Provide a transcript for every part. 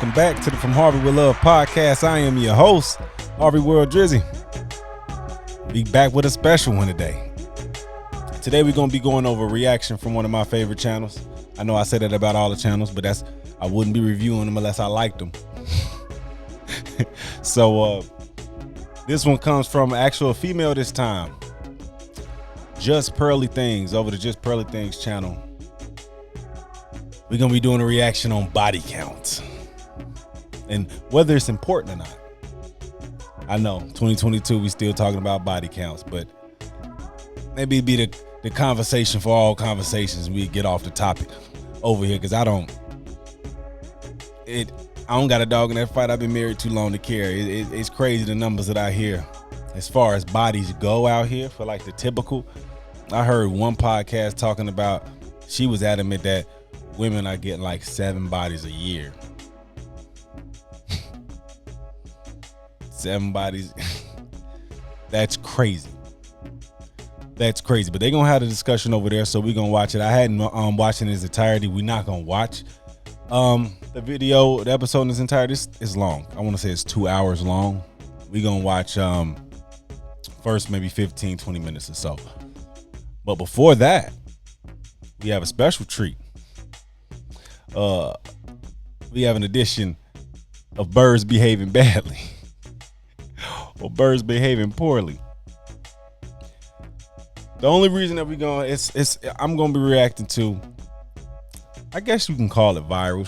welcome back to the From Harvey with Love podcast. I am your host, Harvey World Drizzy. Be back with a special one today. Today we're going to be going over a reaction from one of my favorite channels. I know I say that about all the channels, but I wouldn't be reviewing them unless I liked them. So this one comes from actual female this time. Just Pearly Things, over the Just Pearly Things channel. We're going to be doing a reaction on body count and whether it's important or not. I know 2022 we still talking about body counts, but maybe it'd be the conversation for all conversations and we get off the topic over here, because I don't got a dog in that fight. I've been married too long to care. It's crazy the numbers that I hear as far as bodies go out here for like the typical. I heard one podcast talking about, she was adamant that women are getting like 7 bodies a year. 7 bodies. That's crazy. That's crazy. But they're going to have a discussion over there, so we're going to watch it. I hadn't watched it in its entirety. We're not going to watch the video, the episode in its entirety. This is long. I want to say it's 2 hours long. We're going to watch first maybe 15, 20 minutes or so. But before that, we have a special treat. We have an edition of birds behaving badly or birds behaving poorly. The only reason that I'm gonna be reacting to, I guess you can call it viral.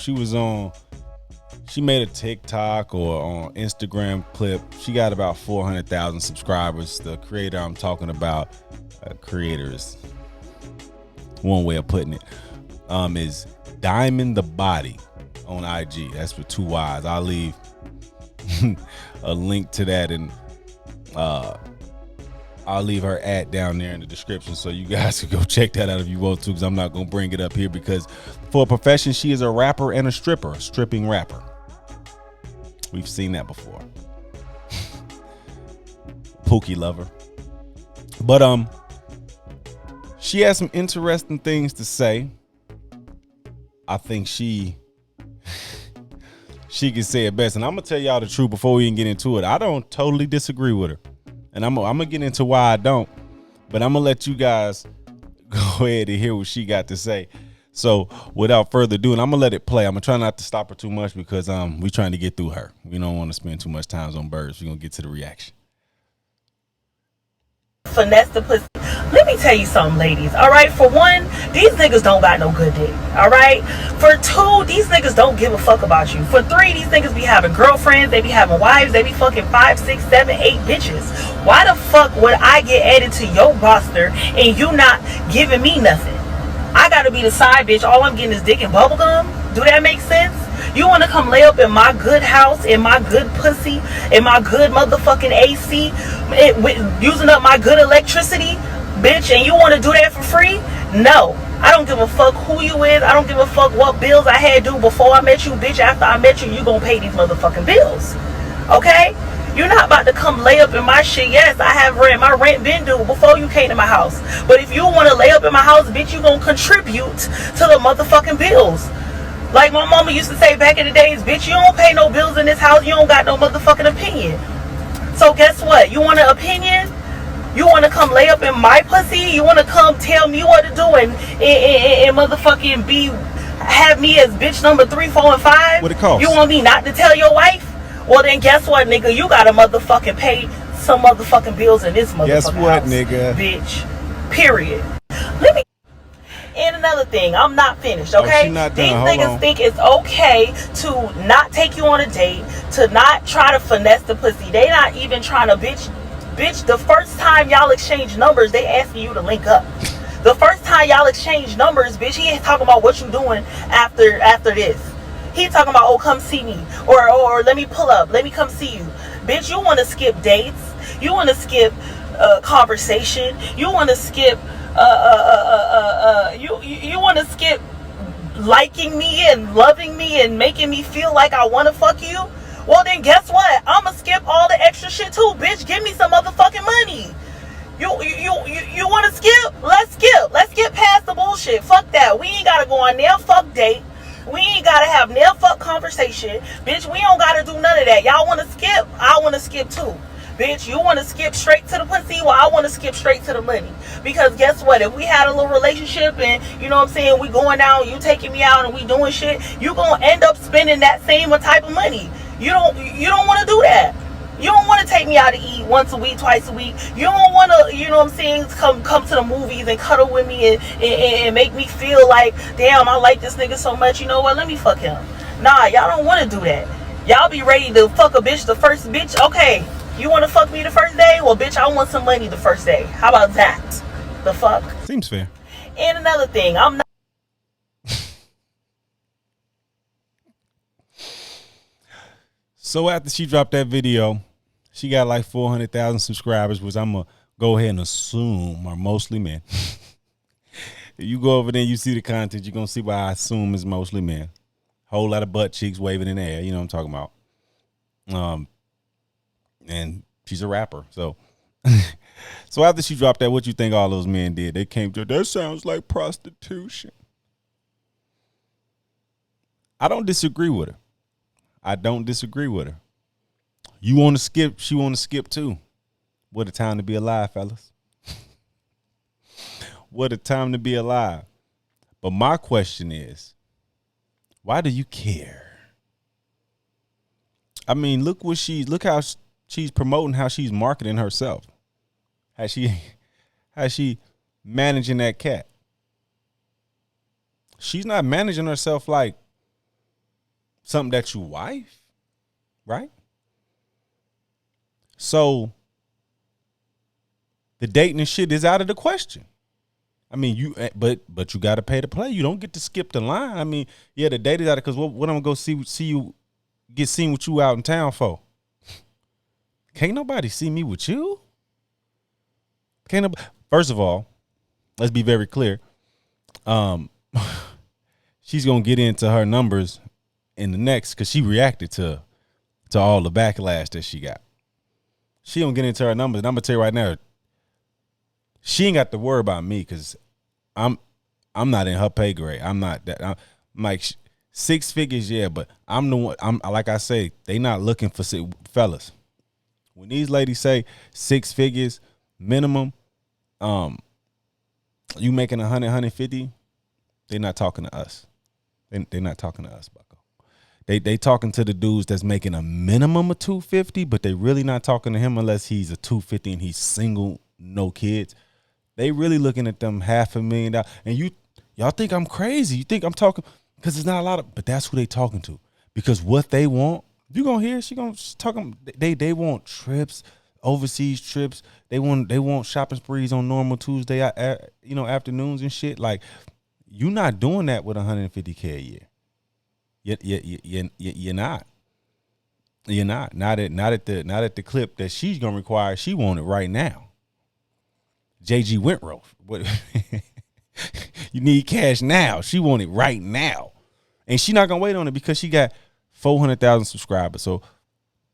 She made a TikTok or on Instagram clip. She got about 400,000 subscribers. The creator I'm talking about, creators, one way of putting it, is Diamond the Body on IG. That's with 2 Y's. I'll leave a link to that, and I'll leave her ad down there in the description so you guys can go check that out if you want to, because I'm not going to bring it up here, because for a profession, she is a rapper and a stripper, a stripping rapper. We've seen that before. Pookie lover. But she has some interesting things to say. I think she can say it best. And I'm going to tell y'all the truth before we even get into it. I don't totally disagree with her. And I'm going to get into why I don't. But I'm going to let you guys go ahead and hear what she got to say. So without further ado, and I'm going to let it play. I'm going to try not to stop her too much, because we're trying to get through her. We don't want to spend too much time on birds. We're going to get to the reaction. Finesse the pussy. Let me tell you something, ladies. All right, for one, these niggas don't got no good dick. All right, for 2, these niggas don't give a fuck about you. For 3, these niggas be having girlfriends, they be having wives, they be fucking 5, 6, 7, 8 bitches. Why the fuck would I get added to your roster and you not giving me nothing? I gotta be the side bitch. All I'm getting is dick and bubblegum. Do that make sense? You want to come lay up in my good house, in my good pussy, in my good motherfucking AC, using up my good electricity, bitch, and you want to do that for free? No. I don't give a fuck who you is. I don't give a fuck what bills I had due before I met you, bitch. After I met you, you gonna pay these motherfucking bills. Okay? You're not about to come lay up in my shit. Yes, I have rent. My rent been due before you came to my house. But if you want to lay up in my house, bitch, you gonna contribute to the motherfucking bills. Like my mama used to say back in the days, bitch, you don't pay no bills in this house. You don't got no motherfucking opinion. So guess what? You want an opinion? You want to come lay up in my pussy? You want to come tell me what to do and motherfucking have me as bitch number 3, 4, and 5? What it costs? You want me not to tell your wife? Well, then guess what, nigga? You got to motherfucking pay some motherfucking bills in this motherfucking Guess what, house, nigga? Bitch. Period. Let me. And another thing, I'm not finished, okay? She not done. These Hold niggas on. think it's okay to not take you on a date, to not try to finesse the pussy. They not even trying to bitch, the first time y'all exchange numbers, they asking you to link up. The first time y'all exchange numbers, bitch, he ain't talking about what you doing after this. He talking about, oh, come see me, or let me pull up, let me come see you. Bitch, you want to skip dates, you want to skip conversation, you want to skip you want to skip liking me and loving me and making me feel like I want to fuck you. Well, then guess what? I'ma skip all the extra shit too, bitch. Give me some motherfucking money. You want to skip? Let's skip. Let's get past the bullshit. Fuck that. We ain't gotta go on there. Fuck date. We ain't gotta have never fuck conversation. Bitch, we don't gotta do none of that. Y'all wanna skip? I wanna skip too. Bitch, you wanna skip straight to the pussy? Well, I wanna skip straight to the money. Because guess what? If we had a little relationship and, you know what I'm saying, we going out, you taking me out and we doing shit, you gonna end up spending that same type of money. You don't wanna do that. You don't want to take me out to eat once a week, twice a week. You don't want to, you know what I'm saying, come to the movies and cuddle with me and make me feel like, damn, I like this nigga so much. You know what? Let me fuck him. Nah, y'all don't want to do that. Y'all be ready to fuck a bitch the first bitch. Okay, you want to fuck me the first day? Well, bitch, I want some money the first day. How about that? The fuck? Seems fair. And another thing, I'm not. So after she dropped that video, she got like 400,000 subscribers, which I'm going to go ahead and assume are mostly men. If you go over there and you see the content, you're going to see why I assume it's mostly men. Whole lot of butt cheeks waving in the air. You know what I'm talking about. And she's a rapper. So so after she dropped that, what you think all those men did? They came to her, that sounds like prostitution. I don't disagree with her. I don't disagree with her. You want to skip, she want to skip too. What a time to be alive, fellas. What a time to be alive. But my question is, why do you care? I mean, look how she's promoting, how she's marketing herself. How she managing that cat. She's not managing herself like something that you wife, right? So the dating and shit is out of the question. I mean, but you got to pay to play. You don't get to skip the line. I mean, yeah, the date is out of, because what I'm gonna go see you get seen with you out in town for? Can't nobody see me with you. Can't nobody. First of all, let's be very clear. She's gonna get into her numbers in the next, because she reacted to all the backlash that she got. She don't get into her numbers. And I'm gonna tell you right now, she ain't got to worry about me, because I'm not in her pay grade. I'm not that. I'm like 6 figures, yeah, but I'm the one. I'm like I say, they not looking for fellas. When these ladies say 6 figures minimum, you making 100, 150, they're not talking to us. They're not talking to us, Bucko. They talking to the dudes that's making a minimum of 250, but they really not talking to him unless he's a 250 and he's single, no kids. They really looking at them $500,000. And y'all think I'm crazy. You think I'm talking, because it's not a lot of, but that's who they talking to. Because what they want, you gonna hear, she gonna talk them. They want trips, overseas trips. They want shopping sprees on normal Tuesday, afternoons and shit. Like, you not doing that with $150K a year. You're not. You're not. Not at the clip that she's gonna require. She want it right now. JG Wentworth. What? You need cash now. She want it right now, and she not gonna wait on it because she got 400,000 subscribers. So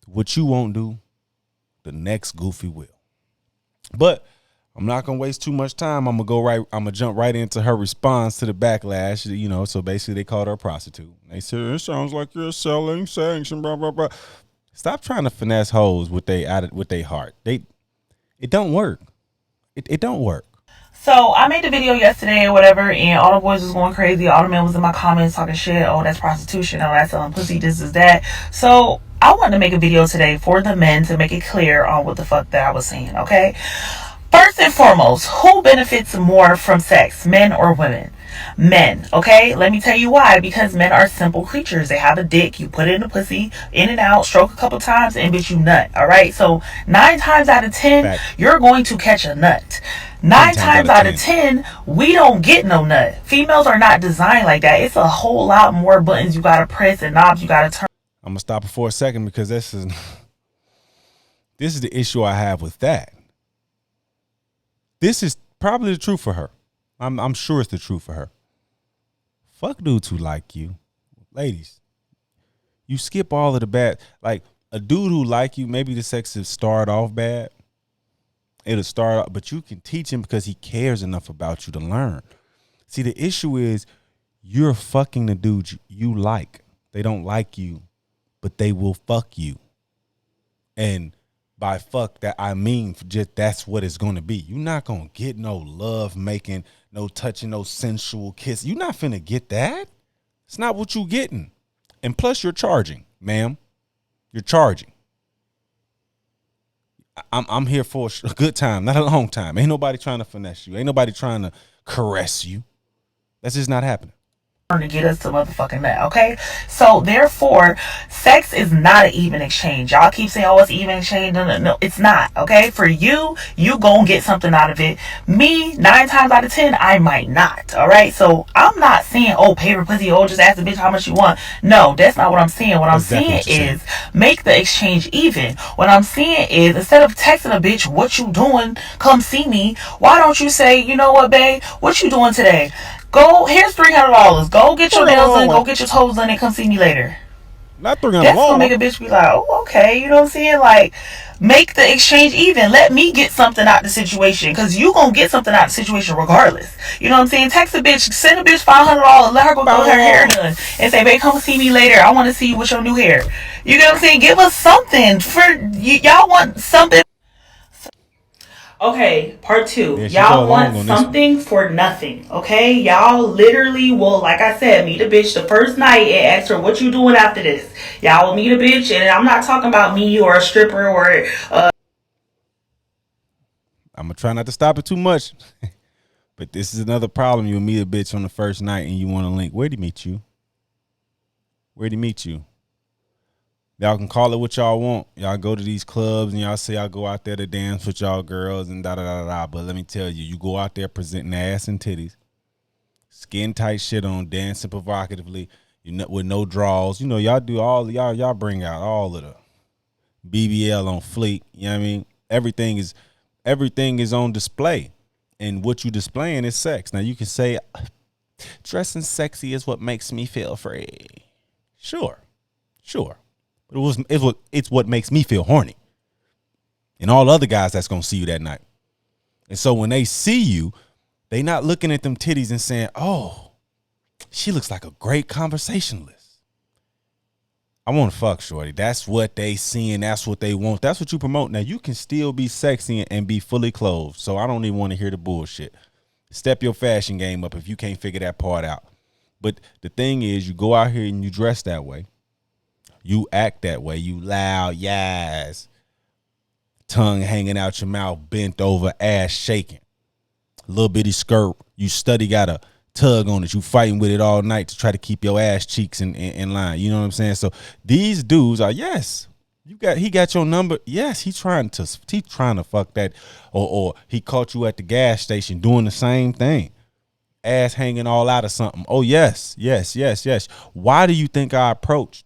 what you won't do, the next goofy will. But I'm not gonna waste too much time. I'm gonna jump right into her response to the backlash. So basically they called her a prostitute. They said, it sounds like you're selling sex and blah blah blah. Stop trying to finesse hoes with their heart. It don't work. It don't work. So I made the video yesterday or whatever, and all the boys was going crazy. All the men was in my comments talking shit. Oh, that's prostitution. Oh, that's selling pussy. This is that. So I wanted to make a video today for the men to make it clear on what the fuck that I was saying. Okay. First and foremost, who benefits more from sex, men or women? Men, okay? Let me tell you why. Because men are simple creatures. They have a dick. You put it in the pussy, in and out, stroke a couple times, and bitch, you nut. All right? So 9 times out of 10, Fact. You're going to catch a nut. 9 times out of 10, we don't get no nut. Females are not designed like that. It's a whole lot more buttons you got to press and knobs you got to turn. I'm going to stop it for a second because this is the issue I have with that. This is probably the truth for her. I'm sure it's the truth for her. Fuck dudes who like you. Ladies, you skip all of the bad. Like, a dude who like you, maybe the sex will start off bad. It'll start off, but you can teach him because he cares enough about you to learn. See, the issue is you're fucking the dude you like. They don't like you, but they will fuck you. And by fuck that I mean just that's what it's gonna be. You're not gonna get no love making, no touching, no sensual kiss. You're not finna get that. It's not what you getting. And plus you're charging, ma'am. You're charging. I'm here for a good time, not a long time. Ain't nobody trying to finesse you. Ain't nobody trying to caress you. That's just not happening. To get us to motherfucking that, okay? So therefore, sex is not an even exchange. Y'all keep saying, oh, it's even exchange. No, it's not, okay? For you gonna get something out of it. Me, 9 times out of 10, I might not, all right? So I'm not saying, oh, pay for pussy, oh, just ask the bitch how much you want. No, that's not what I'm saying. What I'm saying is make the exchange even. What I'm saying is, instead of texting a bitch, what you doing? Come see me. Why don't you say, you know what, babe? What you doing today? Go, here's $300. Go get your nails done. Go get your toes done and come see me later. Not $300. That's gonna make a bitch be like, oh, okay. You know what I'm saying? Like, make the exchange even. Let me get something out the situation. Because you gonna get something out the situation regardless. You know what I'm saying? Text a bitch. Send a bitch $500. Let her go get her hair done. And say, babe, come see me later. I want to see you with your new hair. You know what I'm saying? Give us something. Y'all want something. Okay, part 2. Y'all want something for nothing, okay? Y'all literally will, like I said, meet a bitch the first night and ask her, what you doing after this? Y'all will meet a bitch, and I'm not talking about me or a stripper or... I'm going to try not to stop it too much. But this is another problem. You'll meet a bitch on the first night and you want to link. Where'd he meet you? Where'd he meet you? Y'all can call it what y'all want. Y'all go to these clubs and y'all say y'all go out there to dance with y'all girls and da-da-da-da. But let me tell you, you go out there presenting ass and titties, skin tight shit on, dancing provocatively, with no draws. You know, y'all do all, y'all bring out all of the BBL on fleek. You know what I mean? Everything is on display. And what you displaying is sex. Now you can say, dressing sexy is what makes me feel free. Sure. But it's what makes me feel horny. And all other guys that's going to see you that night. And so when they see you, they not looking at them titties and saying, oh, she looks like a great conversationalist. I want to fuck shorty. That's what they seeing. That's what they want. That's what you promote. Now, you can still be sexy and be fully clothed. So I don't even want to hear the bullshit. Step your fashion game up if you can't figure that part out. But the thing is, you go out here and you dress that way. You act that way. You loud, yes. Tongue hanging out your mouth, bent over, ass shaking. Little bitty skirt. You study got a tug on it. You fighting with it all night to try to keep your ass cheeks in line. You know what I'm saying? So these dudes are, yes, he got your number. Yes, he trying to fuck that. Or he caught you at the gas station doing the same thing. Ass hanging all out of something. Oh, yes. Why do you think I approached?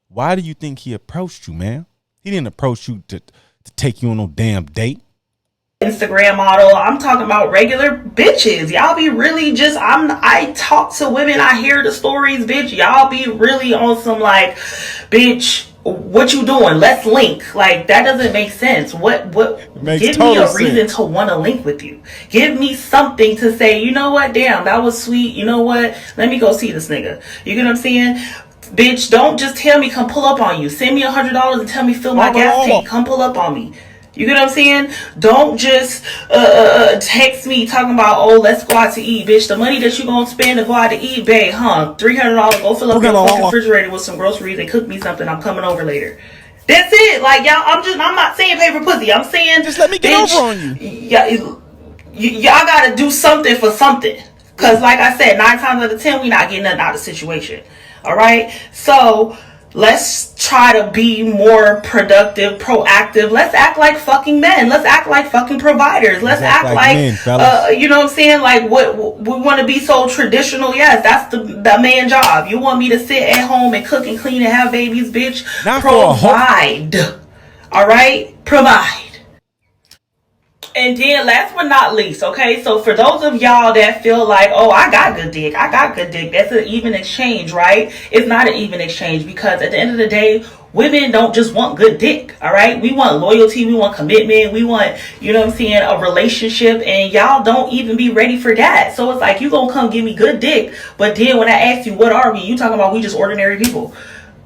Why do you think he approached you, man? He didn't approach you to take you on no damn date. Instagram model. I'm talking about regular bitches. Y'all be really just, I talk to women. I hear the stories, bitch. Y'all be really on some like, bitch, what you doing? Let's link. Like, that doesn't make sense. What give me a reason to want to link with you. Give me something to say, you know what? Damn, that was sweet. You know what? Let me go see this nigga. You get what I'm saying? Bitch, don't just tell me come pull up on you. Send me $100 and tell me fill my gas tank. Come pull up on me. You get what I'm saying? Don't just text me talking about, oh, let's go out to eat, bitch. The money that you gonna spend to go out to eat, babe, $300. Go fill up your fucking refrigerator with some groceries and cook me something. I'm coming over later. That's it. Like, y'all, I'm not saying pay for pussy. I'm saying just let me get over on you. Y'all gotta do something for something. Cause like I said, 9 times out of 10, we not getting nothing out of the situation. All right, so let's try to be more productive, proactive. Let's act like fucking men. Let's act like fucking providers. Let's act like men, you know what I'm saying? Like, what we want to be so traditional. Yes, that's the man job. You want me to sit at home and cook and clean and have babies, bitch? Not provide. All right, provide. And then last but not least, okay, so for those of y'all that feel like, oh, I got good dick, that's an even exchange, right? It's not an even exchange because at the end of the day, Women don't just want good dick, all right? We want loyalty, we want commitment, we want, you know what I'm saying, a relationship, and y'all don't even be ready for that. So it's like, you gonna come give me good dick, but then when I ask you, what are we? You talking about we just ordinary people.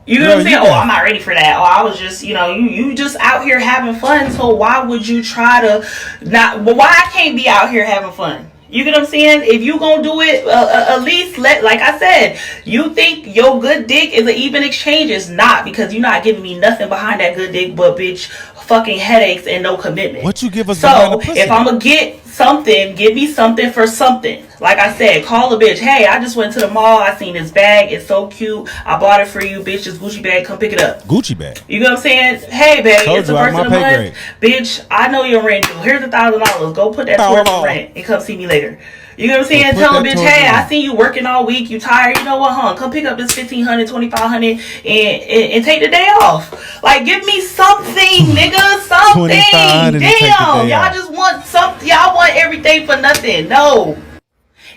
You know what I'm saying? Oh, I'm not ready for that. Oh, I was just, you just out here having fun. So why would you try to not? But why I can't be out here having fun? You get what I'm saying? If you gonna do it, at least like I said, you think your good dick is an even exchange. It's not, because you're not giving me nothing behind that good dick but, bitch, fucking headaches and no commitment. What you give us? So if I'm gonna get something, give me something for something. Like I said, call a bitch. Hey, I just went to the mall. I seen this bag. It's so cute. I bought it for you, bitch. This Gucci bag. Come pick it up. Gucci bag. You know what I'm saying? Hey, babe, it's the first of the month. Bitch, I know your rent due. Here's $1,000. Go put that towards the rent and come see me later. You know what I'm saying? Tell a bitch, hey, I see you working all week. You tired. You know what, huh? Come pick up this $1,500, $2,500 and take the day off. Like, give me something, nigga. Something. Damn. Y'all just want something. Y'all want everything for nothing. No.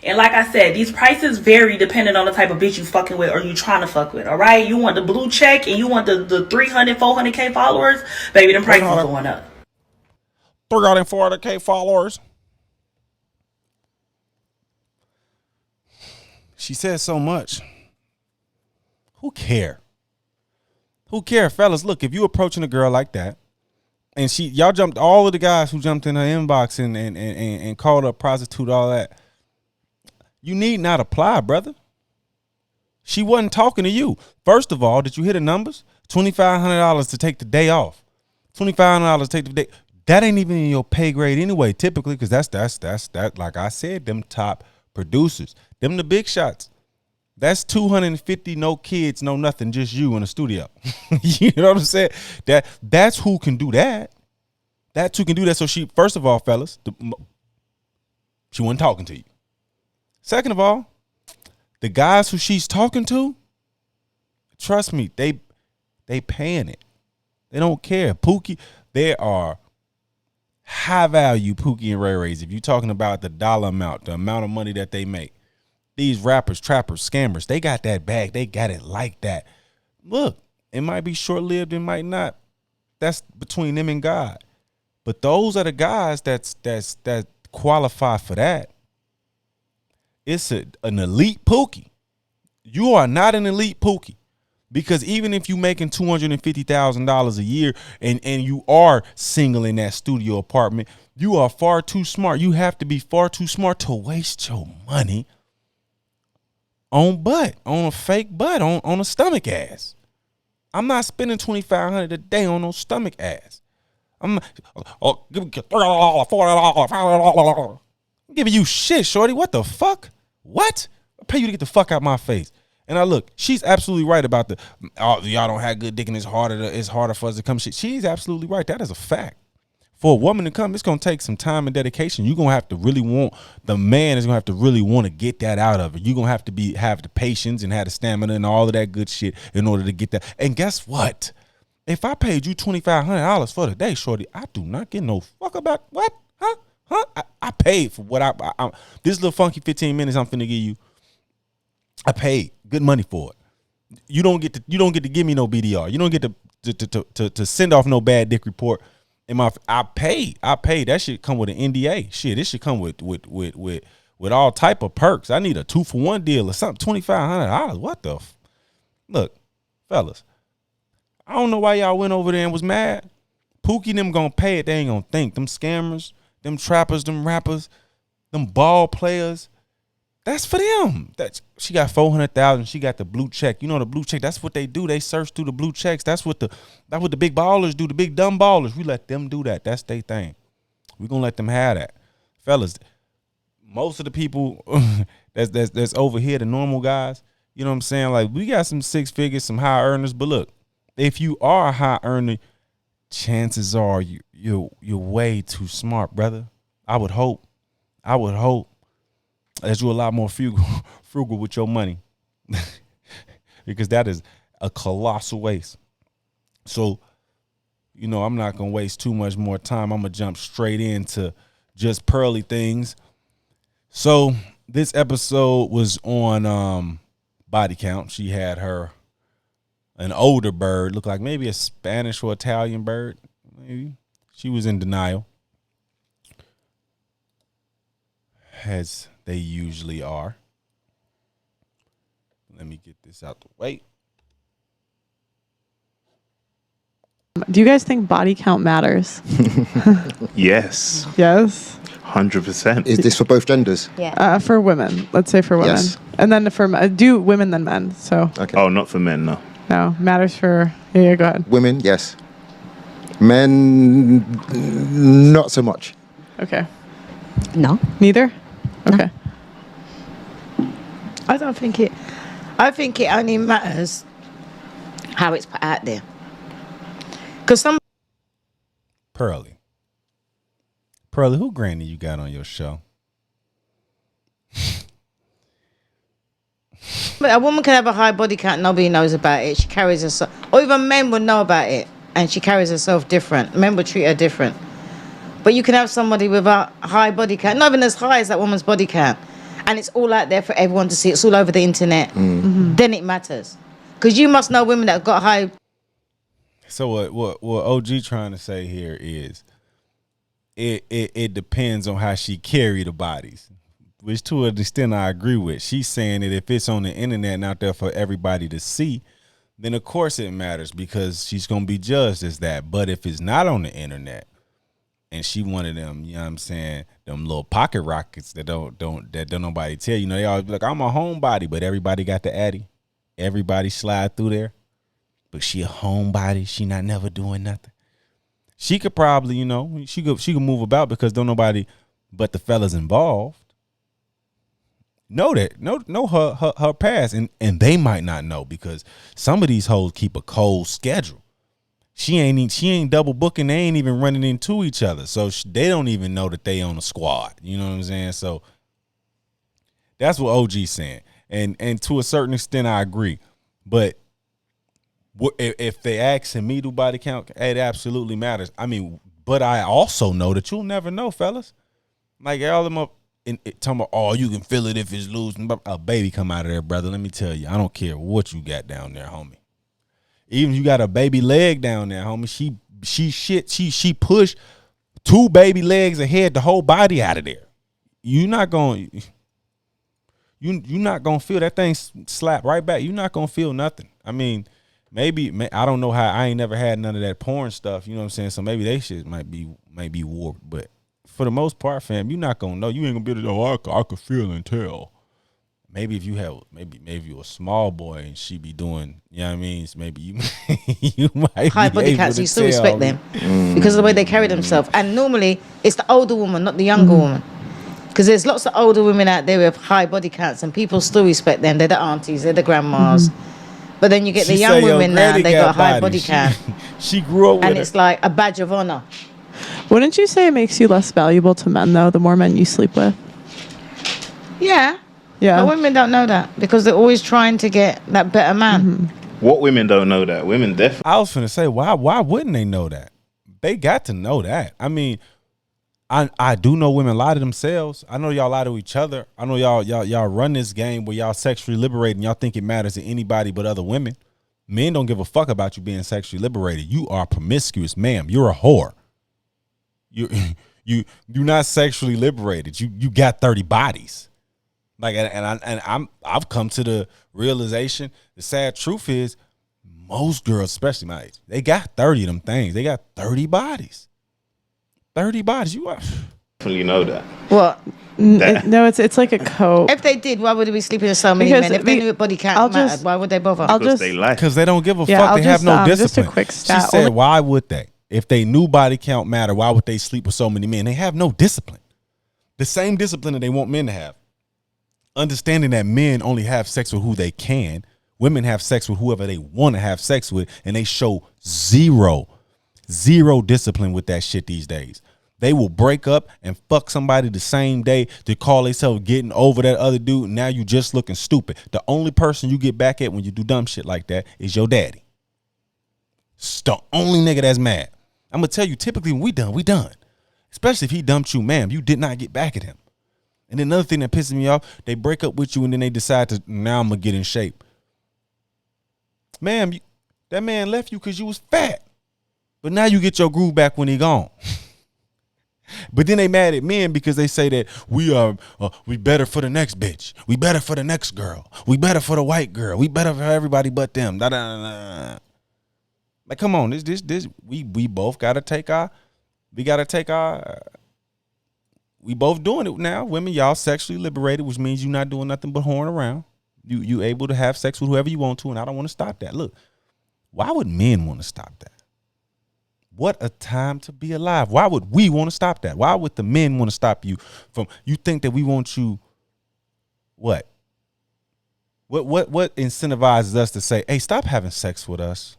And like I said, these prices vary depending on the type of bitch you fucking with or you trying to fuck with, all right? You want the blue check and you want the 300, 400K followers, baby, them prices are going up. 300, 400K followers. She says so much. Who care? Who care, fellas? Look, if you approaching a girl like that, and y'all jumped, all of the guys who jumped in her inbox and called her a prostitute, all that, you need not apply, brother. She wasn't talking to you. First of all, did you hear the numbers? $2,500 to take the day off. $2,500 to take the day. That ain't even in your pay grade anyway, typically, because that's like I said, them top producers. Them the big shots. That's 250, no kids, no nothing, just you in the studio. You know what I'm saying? That's who can do that. That's who can do that. So she, first of all, fellas, she wasn't talking to you. Second of all, the guys who she's talking to, trust me, they paying it. They don't care. Pookie, there are high value Pookie and Ray Rays. If you're talking about the dollar amount, the amount of money that they make, these rappers, trappers, scammers, they got that bag. They got it like that. Look, it might be short lived, it might not. That's between them and God. But those are the guys that qualify for that. It's an elite Pookie. You are not an elite Pookie, because even if you making $250,000 a year and you are single in that studio apartment, you are far too smart. You have to be far too smart to waste your money on a fake butt, on a stomach ass. I'm not spending $2,500 a day on no stomach ass. I'm give me $30, $40, $50. I'm giving you shit, shorty. What the fuck? What? I pay you to get the fuck out my face. And I look, she's absolutely right about y'all don't have good dick and it's harder for us to come. She's absolutely right. That is a fact. For a woman to come, it's gonna take some time and dedication. You're gonna have to really want, the man is gonna have to really want to get that out of her. You're gonna have to have the patience and have the stamina and all of that good shit in order to get that. And guess what? If I paid you $2,500 for the day, shorty, I do not get no fuck about what? Huh? I paid for what I this little funky 15 minutes I'm finna give you. I paid good money for it. You don't get to give me no BDR. You don't get to send off no bad dick report. I paid. That shit come with an NDA. Shit, this should come with all type of perks. I need a 2-for-1 deal or something. $2,500. What the? Look, fellas, I don't know why y'all went over there and was mad. Pookie them gonna pay it. They ain't gonna think. Them scammers, them trappers, them rappers, them ball players. That's for them. She got 400,000. She got the blue check. You know the blue check. That's what they do. They search through the blue checks. That's what the big ballers do. The big dumb ballers. We let them do that. That's their thing. We gonna let them have that, fellas. Most of the people that's over here, the normal guys. You know what I'm saying? Like, we got some six figures, some high earners. But look, if you are a high earner, chances are you're way too smart, brother. I would hope that you're a lot more frugal with your money, because that is a colossal waste. So, I'm not going to waste too much more time. I'm going to jump straight into just pearly things. So this episode was on Body Count. She had her an older bird, looked like maybe a Spanish or Italian bird. Maybe she was in denial, as they usually are. Let me get this out the way. Do you guys think body count matters? Yes. Yes. 100%. Is this for both genders? Yeah. For women, let's say for women, Yes. and then for do women then men. So Okay. Oh, not for men, no. no, matters for. Yeah, go ahead. Women, yes. Men, not so much. Okay. No. Neither. Okay. I don't think it. I think it only matters how it's put out there. Because some. Pearly, who granny you got on your show? A woman can have a high body count, nobody knows about it. She carries herself, or even men would know about it, and she carries herself different. Men would treat her different. But you can have somebody with a high body count, not even as high as that woman's body count, and it's all out there for everyone to see. It's all over the internet. Mm-hmm. Then it matters, because you must know women that have got high. So what OG trying to say here is, it depends on how she carry the bodies, which to an extent I agree with. She's saying that if it's on the internet and out there for everybody to see, then of course it matters because she's gonna be judged as that. But if it's not on the internet and she one of them, you know what I'm saying, them little pocket rockets that don't nobody tell you, they always be like, I'm a homebody, but everybody got the addy. Everybody slide through there. But she a homebody, she not never doing nothing. She could probably, she could move about because don't nobody but the fellas involved know her past, and they might not know because some of these hoes keep a cold schedule. She ain't double booking. They ain't even running into each other, so they don't even know that they on a squad. You know what I'm saying? So that's what OG's saying, and to a certain extent I agree. But if they asking me do body count, it absolutely matters. I mean, but I also know that you'll never know, fellas. Like all them up. And talking about, oh, you can feel it if it's loose. A baby come out of there, brother. Let me tell you, I don't care what you got down there, homie. Even you got a baby leg down there, homie. She pushed 2 baby legs ahead, the whole body out of there. You're not gonna feel that thing slap right back. You're not gonna feel nothing. I mean, maybe I don't know how. I ain't never had none of that porn stuff. You know what I'm saying? So maybe they shit might be warped, but. For the most part, fam, you're not gonna know. You ain't gonna be able to know. I could feel and tell. Maybe if you have, maybe you're a small boy and she be doing, you know what I mean? So maybe you might High be body able counts, to you still tell. respect them because of the way they carry themselves. And normally it's the older woman, not the younger woman. Because there's lots of older women out there with high body counts and people still respect them. They're the aunties, they're the grandmas. But then you get the young women now, they got a high body count. She grew up with and it's like a badge of honor. Wouldn't you say it makes you less valuable to men, though, the more men you sleep with? Yeah. Yeah. But women don't know that because they're always trying to get that better man. What women don't know that? Women definitely. I was finna say, why wouldn't they know that? They got to know that. I mean, I do know women lie to themselves. I know y'all lie to each other. I know y'all run this game where y'all sexually liberated and y'all think it matters to anybody but other women. Men don't give a fuck about you being sexually liberated. You are promiscuous, ma'am. You're a whore. You're not sexually liberated. You got 30 bodies. Like, and I've come to the realization. The sad truth is, most girls, especially my age, they got 30 of them things. They got 30 bodies. 30 bodies. You are. Definitely know that. What? No, it's like a code. If they did, why would they be sleeping with so many Because men? If they knew what body count mattered, why would they bother? Because they lie. Because they don't give a Yeah, fuck. I'll They have just, no just a discipline. quick stat. She said, why would they? If they knew body count matter, why would they sleep with so many men? They have no discipline. The same discipline that they want men to have. Understanding that men only have sex with who they can. Women have sex with whoever they want to have sex with. And they show zero discipline with that shit these days. They will break up and fuck somebody the same day to call themselves getting over that other dude. Now you just looking stupid. The only person you get back at when you do dumb shit like that is your daddy. It's the only nigga that's mad. I'm going to tell you, typically when we done. Especially if he dumped you, ma'am, you did not get back at him. And then another thing that pisses me off, they break up with you and then they decide to, now I'm going to get in shape. Ma'am, That man left you because you was fat. But now you get your groove back when he gone. But then they mad at men because they say that we better for the next bitch. We better for the next girl. We better for the white girl. We better for everybody but them. Da, da, da, da. Like, come on, this we both gotta take our we both doing it now. Women, y'all sexually liberated, which means you're not doing nothing but whoring around. You able to have sex with whoever you want to, and I don't want to stop that. Look, why would men want to stop that? What a time to be alive. Why would we want to stop that? Why would the men want to stop you from, you think that we want you, what? What incentivizes us to say, hey, stop having sex with us?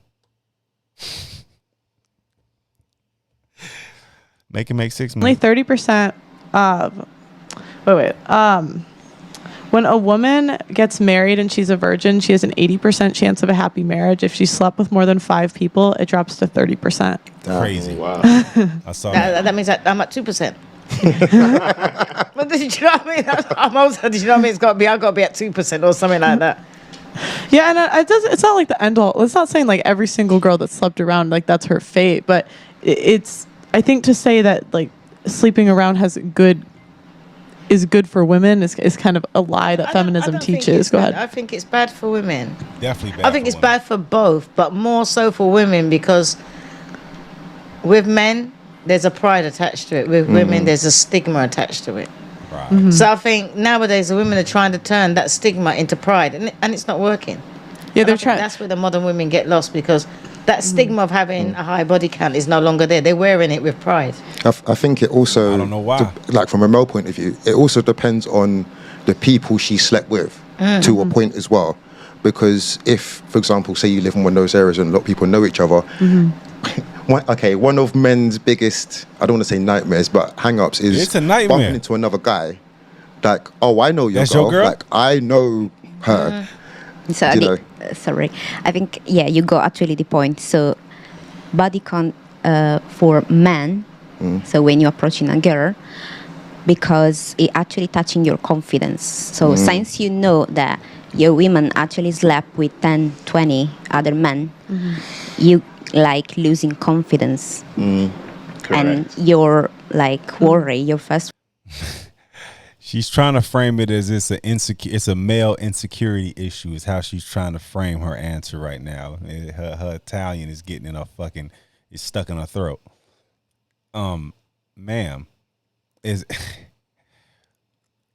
Make it make 6 Only months. 30% of, when a woman gets married and she's a virgin, she has an 80% chance of a happy marriage. If she slept with more than 5 people, it drops to 30%. Crazy. Wow. I saw that. That means that I'm at 2%. But do you know what I mean? I'm also, do you know what I mean? I've got to be at 2% or something like that. Yeah, and it's not like the end all. It's not saying like every single girl that slept around, like that's her fate. But it's, I think to say that like sleeping around is good for women is kind of a lie that feminism teaches. Go ahead. I think it's bad for women. Definitely bad. I think it's bad for both, but more so for women, because with men, there's a pride attached to it. With women, there's a stigma attached to it. Right. Mm-hmm. So I think nowadays the women are trying to turn that stigma into pride, and it's not working. Yeah, And they're I think trying. that's where the modern women get lost, because that stigma of having a high body count is no longer there. They're wearing it with pride. I think it also, I don't know why. like from a male point of view, it also depends on the people she slept with to a point as well. Because if, for example, say you live in one of those areas and a lot of people know each other, one of men's biggest, I don't want to say nightmares, but hang-ups is It's a nightmare. bumping into another guy. Like, oh, I know your That's girl. your girl? Like, I know her. So I You know. think, sorry, I think you got actually the point. So body count for men. So when you're approaching a girl, because it actually touching your confidence. So since you know that your women actually slept with 10, 20 other men, you like losing confidence, and you're like worry. Your first. She's trying to frame it as it's a male insecurity issue is how she's trying to frame her answer right now. Her Italian is getting in her fucking, it's stuck in her throat. Ma'am, is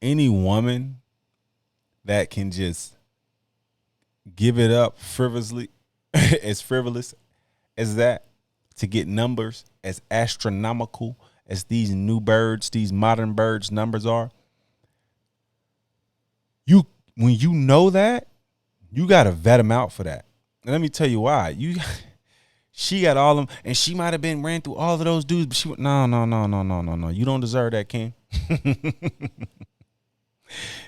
any woman that can just give it up frivolously, as frivolous as that, to get numbers as astronomical as these new birds, these modern birds numbers are, when you know that, you gotta vet them out for that. And let me tell you why. She got all of them, and she might have been ran through all of those dudes, but she went, no. You don't deserve that, King.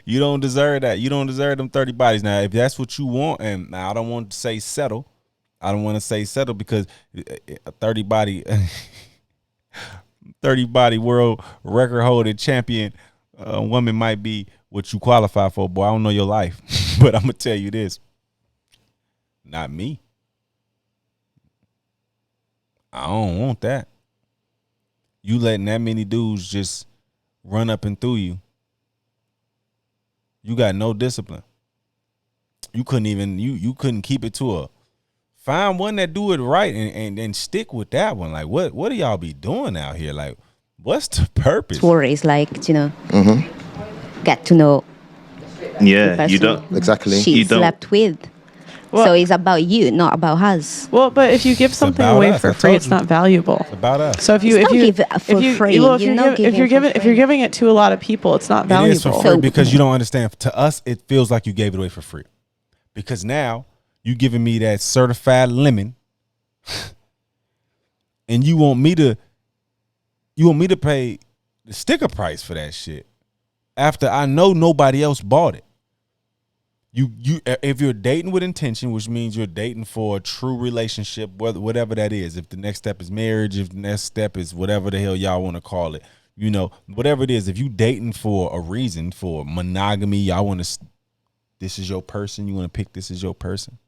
You don't deserve that. You don't deserve them 30 bodies. Now, if that's what you want, and I don't want to say settle. I don't want to say settle because a 30 body world record holding champion woman might be what you qualify for, boy. I don't know your life, but I'm gonna tell you this: not me. I don't want that. You letting that many dudes just run up and through you. You got no discipline. You couldn't even you couldn't keep it to a find one that do it right and stick with that one. Like what do y'all be doing out here? Like what's the purpose? Worries like get to know. Yeah, you don't. Exactly. She You don't- slept with. Well- So it's about you, not about us. Well, but if you give something about away us. for I free, told it's you. not valuable. It's about us. So if you Don't give it for free. well, if You're you're not if you're giving for if you're free. giving it to a lot of people, it's not It is for valuable. free So- because you don't understand. To us, it feels like you gave it away for free. Because now you giving me that certified lemon, and you want me to pay the sticker price for that shit after I know nobody else bought it. You if you're dating with intention, which means you're dating for a true relationship, whatever that is. If the next step is marriage, if the next step is whatever the hell y'all want to call it, whatever it is. If you dating for a reason, for monogamy, y'all want to. This is your person. You want to pick this as your person.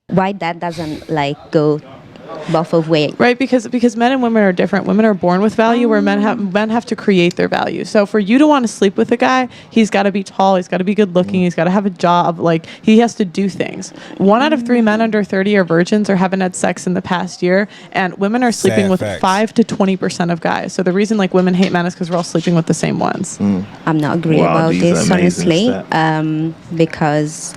Why that doesn't like go both of ways? Right, because men and women are different. Women are born with value, where men have to create their value. So for you to want to sleep with a guy, he's got to be tall, he's got to be good looking, he's got to have a job. Like, he has to do things. 1 out of 3 men under 30 are virgins or haven't had sex in the past year, and women are sleeping with 5 to 20% of guys. So the reason like women hate men is because we're all sleeping with the same ones. I'm not agree about this, honestly, because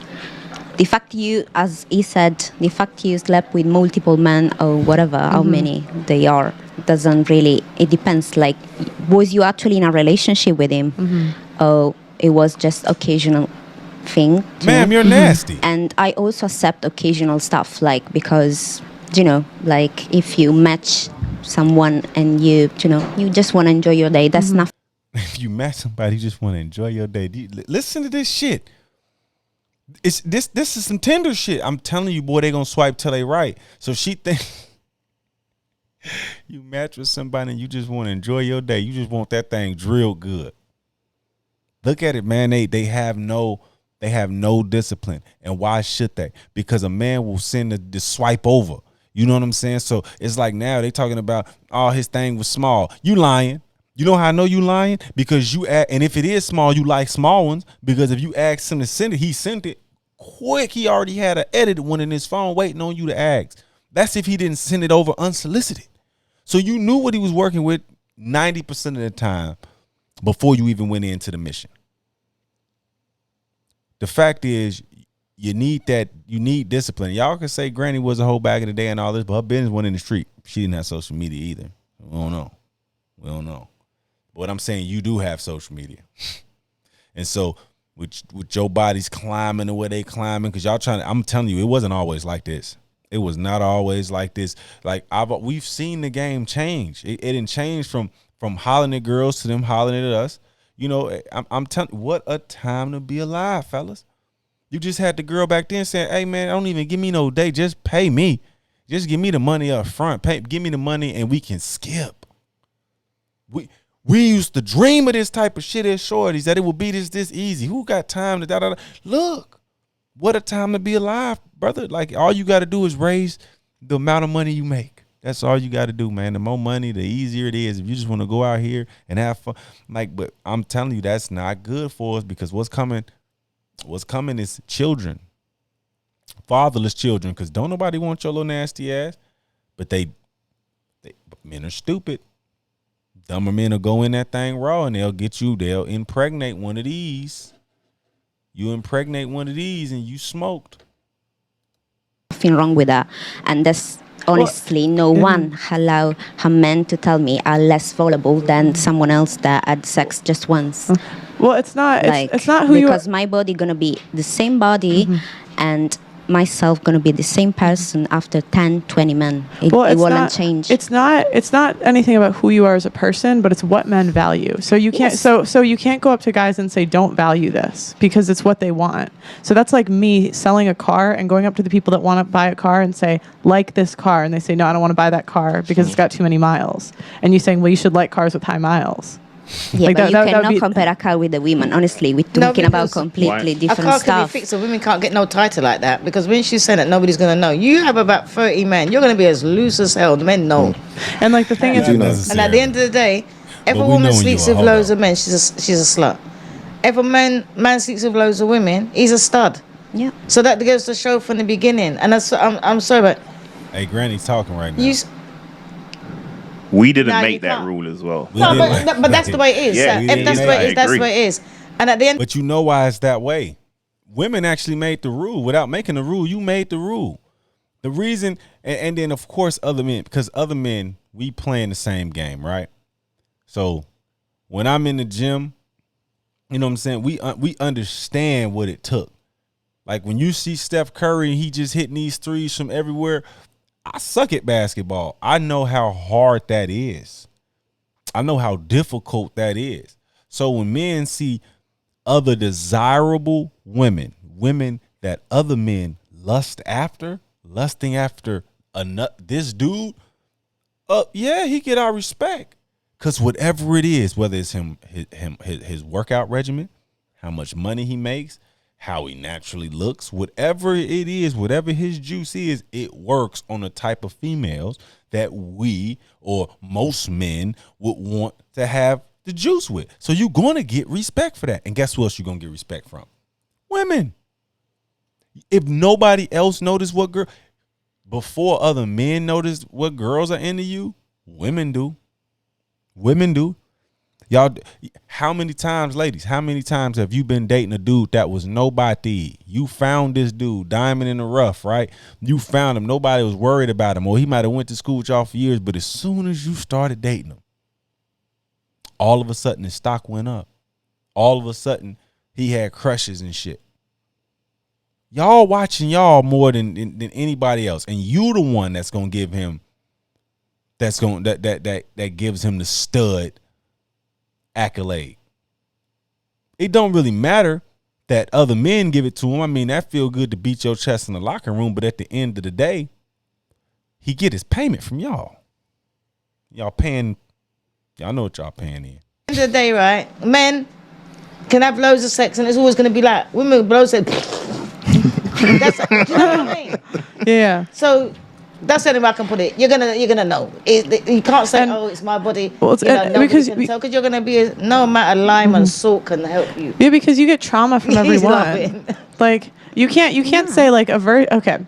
the fact you, as he said, the fact you slept with multiple men or whatever, how many they are, doesn't really, it depends. Like, was you actually in a relationship with him? Or it was just occasional thing? Ma'am, you're nasty. And I also accept occasional stuff, like, because, like if you match someone and you just want to enjoy your day, that's nothing. If you match somebody, you just want to enjoy your day. Listen to this shit. It's this is some Tinder shit. I'm telling you, boy, they gonna swipe till they right. So she think you match with somebody and you just want to enjoy your day. You just want that thing drilled good. Look at it, man. They have no discipline. And why should they? Because a man will send the swipe over. You know what I'm saying? So it's like now they talking about, oh, his thing was small. You lying. You know how I know you lying? Because and if it is small, you like small ones. Because if you ask him to send it, he sent it quick. He already had an edited one in his phone waiting on you to ask. That's if he didn't send it over unsolicited. So you knew what he was working with 90% of the time before you even went into the mission. The fact is, you need discipline. Y'all can say Granny was a hoe back in the day and all this, but her business went in the street. She didn't have social media either. We don't know. But what I'm saying, you do have social media. And so with your bodies climbing the way they climbing, because y'all I'm telling you, it wasn't always like this. It was not always like this. Like we've seen the game change. It didn't change from hollering at girls to them hollering at us. I'm telling you, what a time to be alive, fellas. You just had the girl back then saying, hey man, don't even give me no date. Just pay me. Just give me the money up front. Give me the money and we can skip. We used to dream of this type of shit as shorties, that it would be this easy. Who got time to da. Look, what a time to be alive, brother. Like, all you got to do is raise the amount of money you make. That's all you got to do, man. The more money, the easier it is. If you just want to go out here and have fun, but I'm telling you, that's not good for us, because what's coming is children, fatherless children, because don't nobody want your little nasty ass, but men are stupid. Dumber men will go in that thing raw and they'll impregnate one of these. You impregnate one of these and you smoked. Nothing wrong with that. And that's honestly no one allow a man to tell me I'm less vulnerable than someone else that had sex just once. Well, it's not it's not who you are. Because my body gonna be the same body and myself gonna be the same person after 10-20 men. It won't change. It's not anything about who you are as a person, but it's what men value. So you can't so you can't go up to guys and say don't value this, because it's what they want. So that's like me selling a car and going up to the people that want to buy a car and say, like this car, and they say, no, I don't want to buy that car because it's got too many miles. And you saying, well, you should like cars with high miles. Yeah, like but you cannot compare a car with the women. Honestly, we're talking about completely different stuff. A car can be fixed, so women can't get no title like that, because when she's saying it, nobody's going to know. You have about 30 men. You're going to be as loose as hell. The men know. And like the thing is, and at the end of the day, if a woman sleeps with loads of men, she's a slut. If a man sleeps with loads of women, he's a stud. Yeah. So that goes to show from the beginning. And I'm sorry, but hey, Granny's talking right now. We didn't make that rule as well. No, but that's the way it is. Yeah, if that's the way it is, that's the way it is. And at the end, but you know why it's that way? Women actually made the rule. Without making the rule, you made the rule. The reason, and then of course other men, because other men, we playing the same game, right? So when I'm in the gym, you know what I'm saying? We understand what it took. Like when you see Steph Curry, he just hitting these threes from everywhere. I suck at basketball. I know how hard that is. I know how difficult that is. So when men see other desirable women that other men lusting after this dude, yeah, he get our respect. Because whatever it is, whether it's his workout regimen, how much money he makes, how he naturally looks, whatever it is, whatever his juice is, it works on the type of females that we or most men would want to have the juice with. So you're going to get respect for that. And guess who else you're going to get respect from? Women. If nobody else noticed what girl, before other men notice what girls are into you, women do. Women do. Y'all, how many times, ladies, how many times have you been dating a dude that was nobody? You found this dude, diamond in the rough, right? You found him. Nobody was worried about him, or he might have went to school with y'all for years, but as soon as you started dating him, all of a sudden his stock went up. All of a sudden he had crushes and shit. Y'all watching y'all more than anybody else, and you the one that's gonna give him, that gives him the stud accolade. It don't really matter that other men give it to him. I mean, that feel good to beat your chest in the locker room, but at the end of the day, he get his payment from y'all. Y'all paying. Y'all know what y'all paying in. End of the day, right? Men can have loads of sex, and it's always going to be like women with loads of. That's, do you know what I mean? Yeah. So that's the only way I can put it. You're gonna know. You can't say, "Oh, it's my body." Well, it's, nobody can tell, because you're gonna be no amount of lime and salt can help you. Yeah, because you get trauma from everyone. Like you can't say like okay.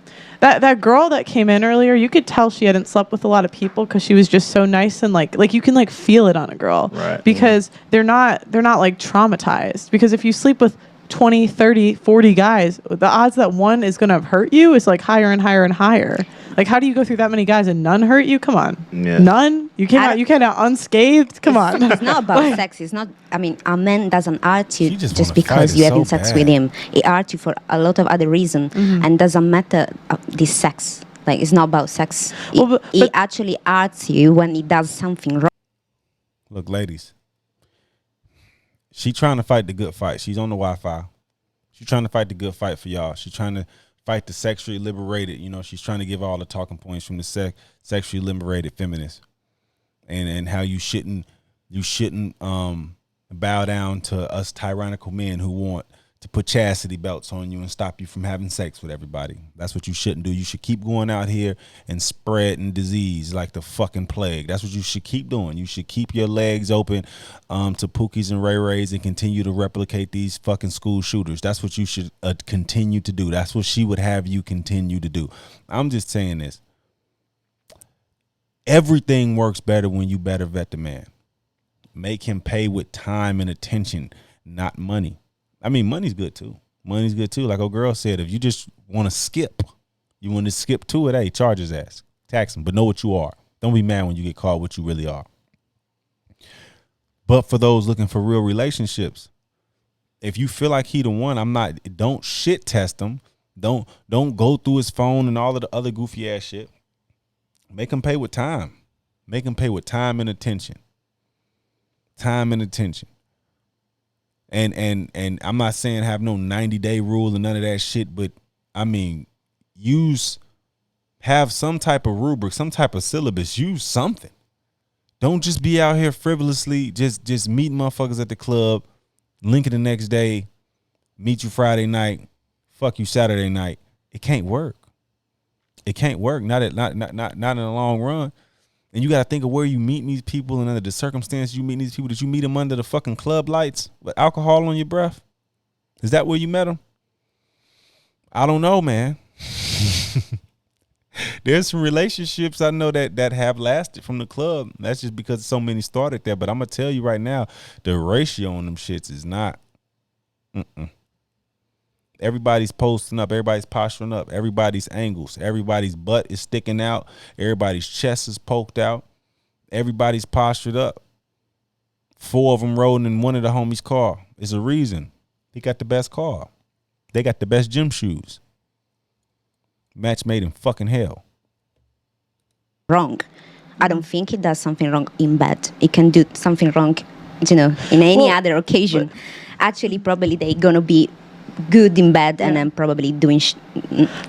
That girl that came in earlier, you could tell she hadn't slept with a lot of people because she was just so nice, and like you can like feel it on a girl, right? Because they're not like traumatized. Because if you sleep with 20, 30, 40 guys, the odds that one is going to hurt you is like higher and higher and higher. Like, how do you go through that many guys and none hurt you? Come on. Yeah. None? You came out unscathed? Come on. It's not about sex. It's not, I mean, a man doesn't hurt you just because you're having sex with him. He hurts you for a lot of other reasons, and doesn't matter this sex. Like, it's not about sex. Well, he actually hurts you when he does something wrong. Look, ladies. She trying to fight the good fight. She's on the Wi-Fi. She's trying to fight the good fight for y'all. She's trying to fight the sexually liberated. You know, she's trying to give all the talking points from the sexually liberated feminists, and how you shouldn't bow down to us tyrannical men who want to put chastity belts on you and stop you from having sex with everybody. That's what you shouldn't do. You should keep going out here and spreading disease like the fucking plague. That's what you should keep doing. You should keep your legs open to Pookies and Ray Rays and continue to replicate these fucking school shooters. That's what you should continue to do. That's what she would have you continue to do. I'm just saying this. Everything works better when you better vet the man. Make him pay with time and attention, not money. I mean, money's good too. Money's good too. Like a girl said, if you just want to skip, to it, hey, charge his ass. Tax him, but know what you are. Don't be mad when you get called what you really are. But for those looking for real relationships, if you feel like he the one, don't shit test him. Don't go through his phone and all of the other goofy ass shit. Make him pay with time. Make him pay with time and attention. Time and attention. And I'm not saying have no 90-day rule and none of that shit, but I mean, have some type of rubric, some type of syllabus. Use something. Don't just be out here frivolously just meeting motherfuckers at the club, linking the next day, meet you Friday night, fuck you Saturday night. It can't work. It can't work. Not in the long run. And you got to think of where you meet these people and under the circumstances you meet these people. Did you meet them under the fucking club lights with alcohol on your breath? Is that where you met them? I don't know, man. There's some relationships I know that have lasted from the club. That's just because so many started there. But I'm going to tell you right now, the ratio on them shits is not. Everybody's posting up. Everybody's posturing up. Everybody's angles. Everybody's butt is sticking out. Everybody's chest is poked out. Everybody's postured up. 4 of them rolling in one of the homies' car. It's a reason. He got the best car. They got the best gym shoes. Match made in fucking hell. Wrong. I don't think he does something wrong in bed. He can do something wrong, in any other occasion. Actually, probably they're gonna be good in bed and then probably doing.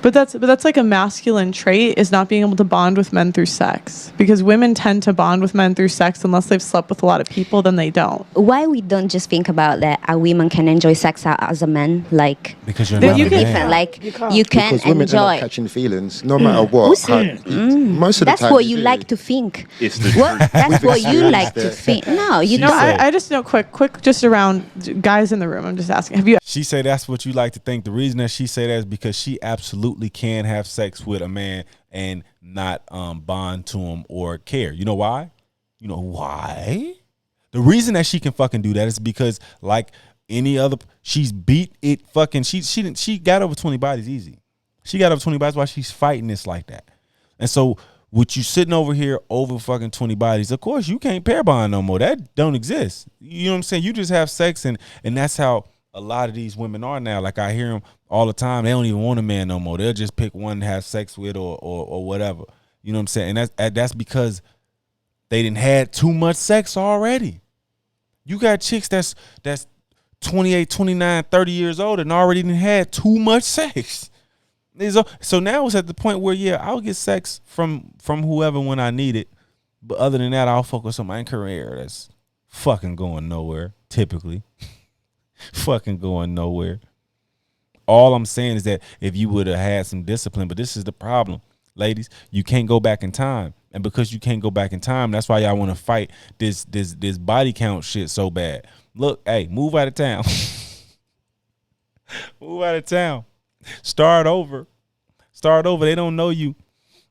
But that's like a masculine trait, is not being able to bond with men through sex, because women tend to bond with men through sex unless they've slept with a lot of people. Then they don't. Why we don't just think about that a woman can enjoy sex as a man, like Because you're Then not you a can- man. different, like you can Because women end enjoy. up catching feelings no matter what. Most of the That's time what they you do. like to think. It's the What? truth. That's what you experienced like to it. think. No, you She No, don't. said- I just know quick, just around guys in the room. I'm just asking. Have you? She say that's what you like to think. The reason that she say that is because she absolutely can have sex with a man and not bond to him or care. You know why? You know why? The reason that she can fucking do that is because, like any other, she's beat it fucking. She got over 20 bodies easy. She got over 20 bodies. Why she's fighting this like that? And so, with you sitting over here over fucking 20 bodies, of course you can't pair bond no more. That don't exist. You know what I'm saying? You just have sex, and that's how a lot of these women are now. Like, I hear them all the time. They don't even want a man no more. They'll just pick one to have sex with or whatever. You know what I'm saying? And that's because they didn't had too much sex already. You got chicks that's 28, 29, 30 years old and already done had too much sex. So now it's at the point where, yeah, I'll get sex from whoever when I need it. But other than that, I'll focus on my career. That's fucking going nowhere, typically. Fucking going nowhere. All I'm saying is that if you would have had some discipline, but this is the problem, ladies, you can't go back in time. And because you can't go back in time, that's why y'all want to fight this body count shit so bad. Look, hey, move out of town. Move out of town. Start over. They don't know you.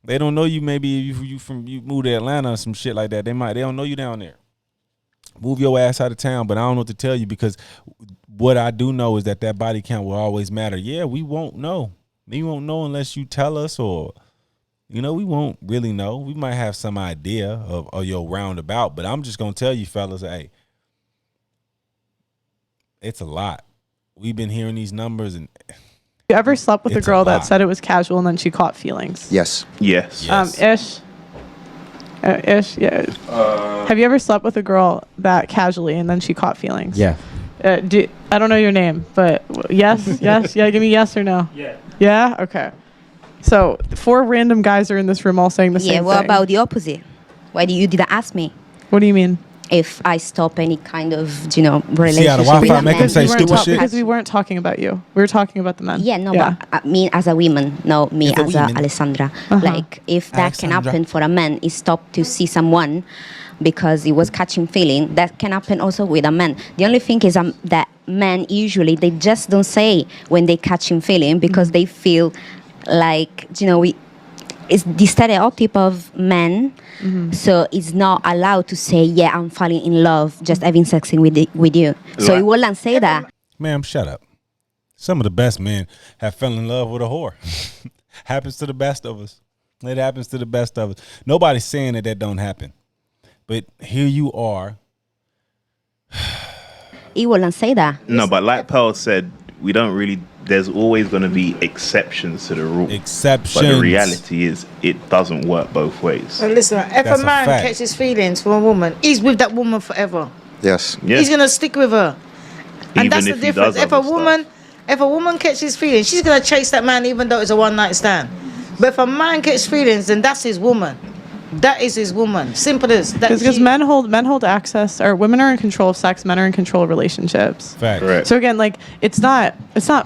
They don't know you. Maybe if you move to Atlanta or some shit like that. They don't know you down there. Move your ass out of town. But I don't know what to tell you, because what I do know is that body count will always matter. Yeah, we won't know. We won't know unless you tell us, or we won't really know. We might have some idea of your roundabout, but I'm just gonna tell you, fellas, hey, it's a lot. We've been hearing these numbers, and You ever slept with a It's a girl that lot. said it was casual and then she caught feelings? Yes. Yes. Yes. Ish, yeah. Have you ever slept with a girl that casually and then she caught feelings? Yeah. I don't know your name, but yes, yes, yeah. Give me yes or no. Yeah. Yeah. Okay. So 4 random guys are in this room all saying the same Yeah. thing. What about the opposite? Why you didn't ask me What do you mean? if I stop any kind of relationship? See how the Wi-Fi with a make man? him say we weren't stupid shit? because we weren't talking about you. We were talking about the men. Yeah, no, but me as a woman, no, me As a as a woman. Alessandra. Uh-huh. Like, if that can Alessandra. happen for a man, he stopped to see someone because he was catching feeling. That can happen also with a man. The only thing is that men usually, they just don't say when they catching feeling, because they feel like, it's the stereotype of men. So it's not allowed to say, yeah, I'm falling in love just having sex with you. So Right. he wouldn't say that. Ma'am, shut up. Some of the best men have fell in love with a whore. Happens to the best of us. It happens to the best of us. Nobody's saying that don't happen. But here you are. He wouldn't say that. No, but like Pearl said, we don't really. There's always going to be exceptions to the rule. Exceptions. But the reality is, it doesn't work both ways. So listen, if That's a a man fact. catches feelings for a woman, he's with that woman forever. Yes. Yeah. He's gonna stick with her. And Even that's the if he does difference. other If a woman catches feelings, she's gonna chase that man even though it's a one night stand. But if a man catches feelings, then that's his woman. That is his woman. Simple as that. Because men hold access, or women are in control of sex, men are in control of relationships. Fact. Correct. So again, like it's not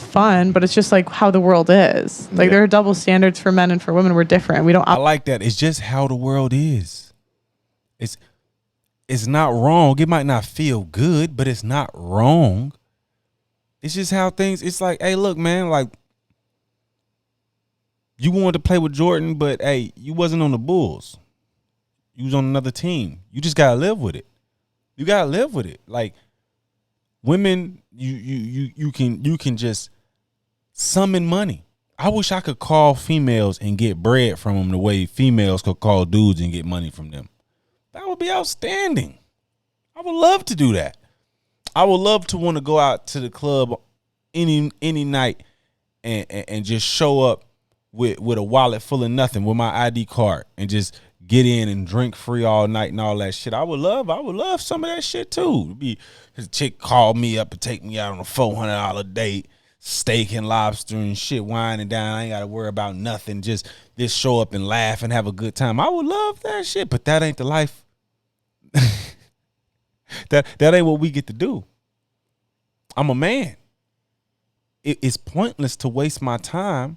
fun, but it's just like how the world is. Like Yeah. there are double standards for men and for women. We're different. We don't. I like that. It's just how the world is. It's not wrong. It might not feel good, but it's not wrong. It's just how things. It's like, hey, look, man. Like, you wanted to play with Jordan, but hey, you wasn't on the Bulls. You was on another team. You just gotta live with it. You gotta live with it. Like, women, you can just summon money. I wish I could call females and get bread from them the way females could call dudes and get money from them. That would be outstanding. I would love to do that. I would love to want to go out to the club any night and just show up with a wallet full of nothing, with my ID card, and just get in and drink free all night and all that shit. I would love some of that shit too. His chick called me up and take me out on a $400 date, steak and lobster and shit, winding down. I ain't got to worry about nothing. Just show up and laugh and have a good time. I would love that shit, but that ain't the life. that ain't what we get to do. I'm a man. It's pointless to waste my time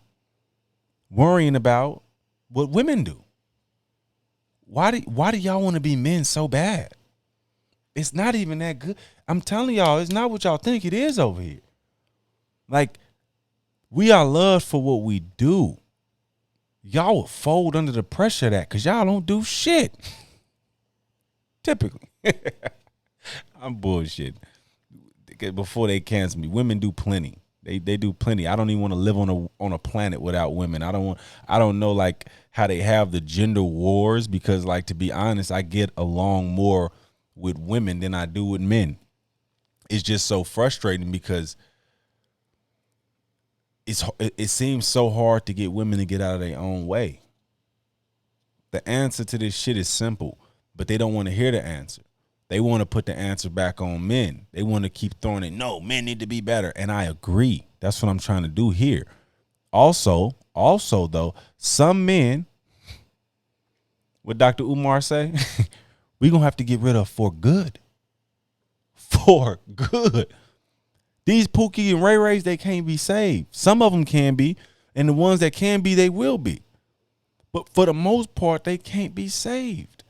worrying about what women do. Why do y'all want to be men so bad? It's not even that good. I'm telling y'all, it's not what y'all think it is over here. Like, we are loved for what we do. Y'all will fold under the pressure of that because y'all don't do shit. Typically. I'm bullshit. Before they cancel me, women do plenty. They do plenty. I don't even want to live on a planet without women. I don't know like how they have the gender wars because, like, to be honest, I get along more with women than I do with men. It's just so frustrating because it seems so hard to get women to get out of their own way. The answer to this shit is simple, but they don't want to hear the answer. They want to put the answer back on men. They want to keep throwing it. No, men need to be better. And I agree. That's what I'm trying to do here. Also though, some men, what Dr. Umar say, we going to have to get rid of for good. For good. These Pookie and Ray Rays, they can't be saved. Some of them can be, and the ones that can be, they will be. But for the most part, they can't be saved.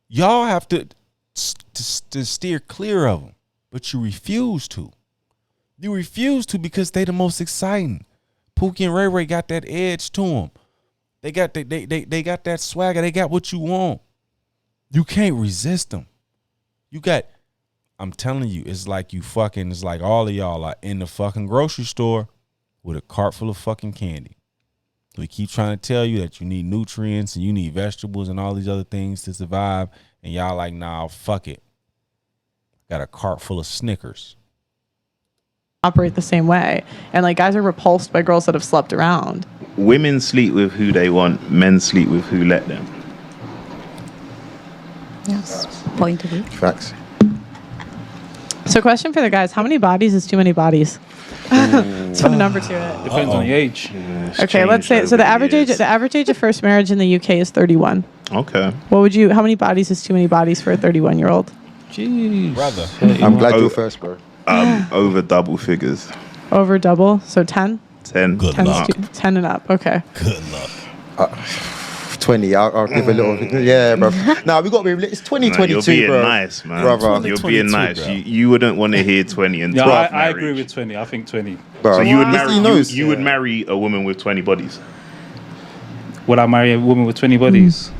Y'all have to steer clear of them, but you refuse to. You refuse to because they the most exciting. Pookie and Ray Ray got that edge to them. They got they got that swagger. They got what you want. You can't resist them. I'm telling you, it's like it's like all of y'all are in the fucking grocery store with a cart full of fucking candy. We keep trying to tell you that you need nutrients and you need vegetables and all these other things to survive. And y'all like, nah, fuck it. Got a cart full of Snickers. Operate the same way. And like guys are repulsed by girls that have slept around. Women sleep with who they want. Men sleep with who let them. Yes. Point of view. Facts. So question for the guys, how many bodies is too many bodies? Let's put a number to it. Depends on the age. Okay, let's say so the average age of first marriage in the UK is 31. Okay. How many bodies is too many bodies for a 31-year-old? Jeez. Brother. I'm glad you're first, bro. Over double figures. Over double, so 10? 10. Good 10 luck. 10 and up, okay. Good luck. 20. I'll give a little. Yeah, bro. Nah, we got to be. It's 2022, You're being bro. nice, man. Brother. You're being 2022, nice. bro. You wouldn't want to hear 20 and Yeah, 12 I agree with 20. I think 20. Bro. So you would Yes, marry he knows. you would marry a woman with 20 bodies. Would I marry a woman with 20 bodies?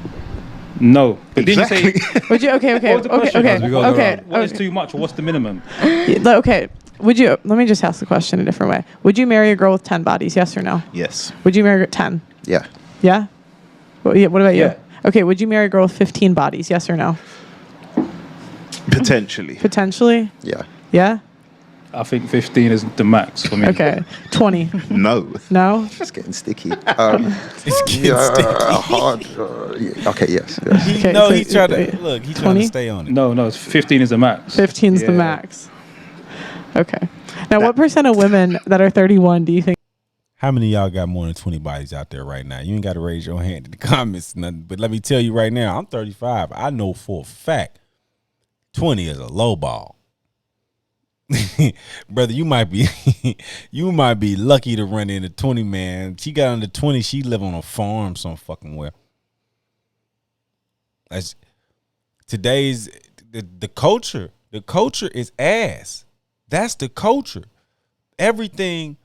No. But didn't you say... Would you? Okay. What was the question? Okay. What is too much or what's the minimum? Okay. Would you? Let me just ask the question a different way. Would you marry a girl with 10 bodies? Yes or no? Yes. Would you marry 10? Yeah. Yeah. What about you? Yeah. Okay. Would you marry a girl with 15 bodies? Yes or no? Potentially. Potentially. Yeah. Yeah. I think 15 is the max for me. Okay. 20. No. No. It's getting sticky. It's getting Hard. Yeah. Okay. Yes. Yes. Okay, No, so he tried to it- look. He trying 20? to stay on it. No, 15 is the max. 15 is the Yeah. max. Okay. Now, what percent of women that are 31 do you think? How many of y'all got more than 20 bodies out there right now? You ain't got to raise your hand in the comments, nothing. But let me tell you right now, I'm 35. I know for a fact 20 is a low ball. Brother, you might be lucky to run into 20, man. She got under 20, she live on a farm some fucking where. That's today's the culture. The culture is ass. That's the culture. Everything,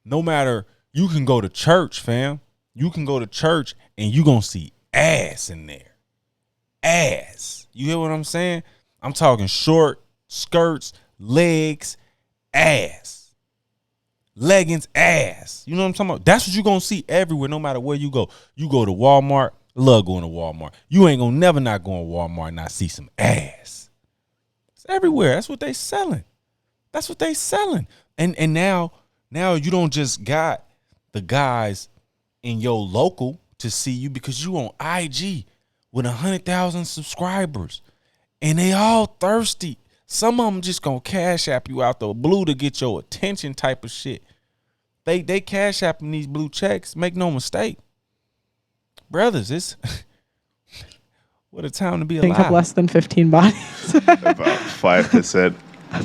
no matter, you can go to church, fam. You can go to church and you gonna see ass in there. Ass. You hear what I'm saying? I'm talking short skirts, legs, ass. Leggings, ass. You know what I'm talking about? That's what you're gonna see everywhere, no matter where you go. You go to Walmart, love going to Walmart. You ain't gonna never not go to Walmart and not see some ass. It's everywhere. That's what they selling. That's what they selling. And now you don't just got the guys in your local to see you because you on IG with 100,000 subscribers and they all thirsty. Some of them just gonna cash app you out the blue to get your attention type of shit. They cash apping these blue checks. Make no mistake, brothers. It's what a time to be alive. I think have less than 15 bodies. About 5%.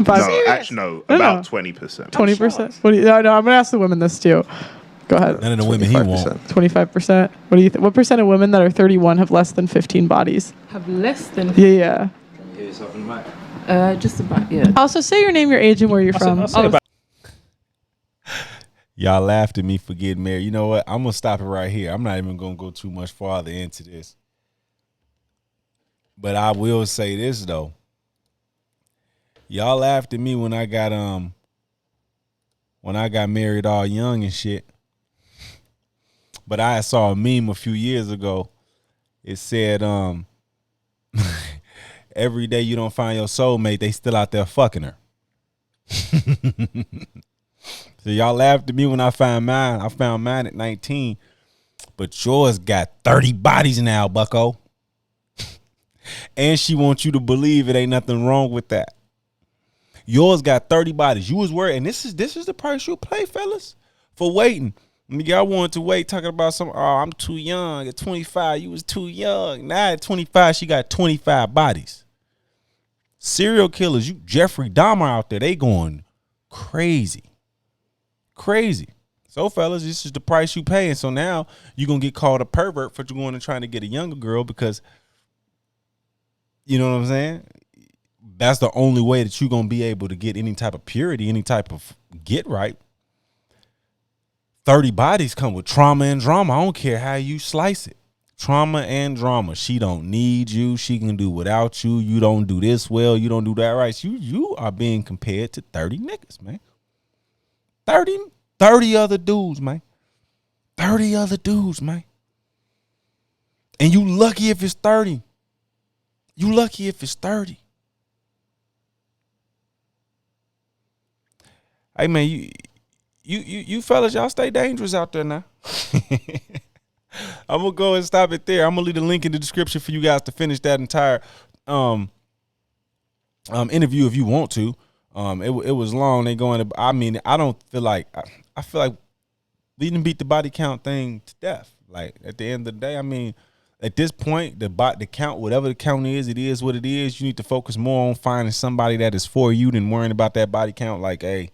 No, actually, no, about 20%. 20%. What do you? No, I'm gonna ask the women this too. Go ahead. None of the women he won't. 25%. What do you think? What percent of women that are 31 have less than 15 bodies? Have less than. Yeah. Can you hear yourself in the mic? Just about, yeah. Also, say your name, your age, and where you're from. Y'all laughed at me for getting married. You know what? I'm gonna stop it right here. I'm not even gonna go too much farther into this. But I will say this though. Y'all laughed at me when I got married all young and shit. But I saw a meme a few years ago. It said, every day you don't find your soulmate, they still out there fucking her. So y'all laughed at me when I found mine. I found mine at 19. But yours got 30 bodies now, bucko. And she wants you to believe it ain't nothing wrong with that. Yours got 30 bodies. You was worried, and this is the price you pay, fellas, for waiting. Y'all wanted to wait, talking about I'm too young. At 25, you was too young. Now at 25, she got 25 bodies. Serial killers, you Jeffrey Dahmer out there, they going crazy. Crazy. So, fellas, this is the price you pay. And so now you're going to get called a pervert for going and trying to get a younger girl because, you know what I'm saying? That's the only way that you're going to be able to get any type of purity, any type of get right. 30 bodies come with trauma and drama. I don't care how you slice it. Trauma and drama. She don't need you. She can do without you. You don't do this well. You don't do that right. You are being compared to 30 niggas, man. 30 other dudes, man. 30 other dudes, man. And you lucky if it's 30. You lucky if it's 30. Hey, man, you fellas, y'all stay dangerous out there now. I'm going to go and stop it there. I'm going to leave the link in the description for you guys to finish that entire interview if you want to. It was long. They going. I mean, I don't feel like. I feel like we didn't beat the body count thing to death. Like at the end of the day, I mean, at this point, the count, whatever the count is, it is what it is. You need to focus more on finding somebody that is for you than worrying about that body count. Like, hey,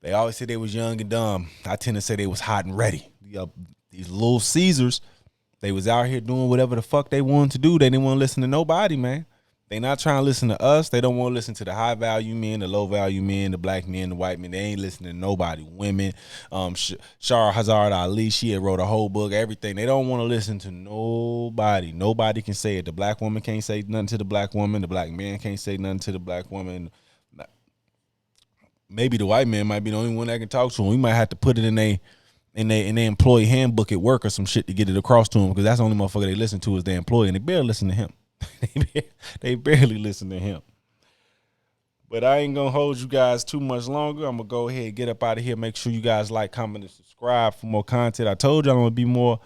they always say they was young and dumb. I tend to say they was hot and ready. These little Caesars, they was out here doing whatever the fuck they wanted to do. They didn't want to listen to nobody, man. They not trying to listen to us. They don't want to listen to the high value men, the low value men, the black men, the white men. They ain't listening to nobody. Women, Shahrazad Ali, she had wrote a whole book, everything. They don't want to listen to nobody. Nobody can say it. The black woman can't say nothing to the black woman. The black man can't say nothing to the black woman. Maybe the white man might be the only one that can talk to him. We might have to put it in their employee handbook at work or some shit to get it across to them, because that's the only motherfucker they listen to is their employee, and they barely listen to him. They barely listen to him. But I ain't gonna hold you guys too much longer. I'm gonna go ahead and get up out of here. Make sure you guys like, comment, and subscribe for more content. I told you I'm gonna be more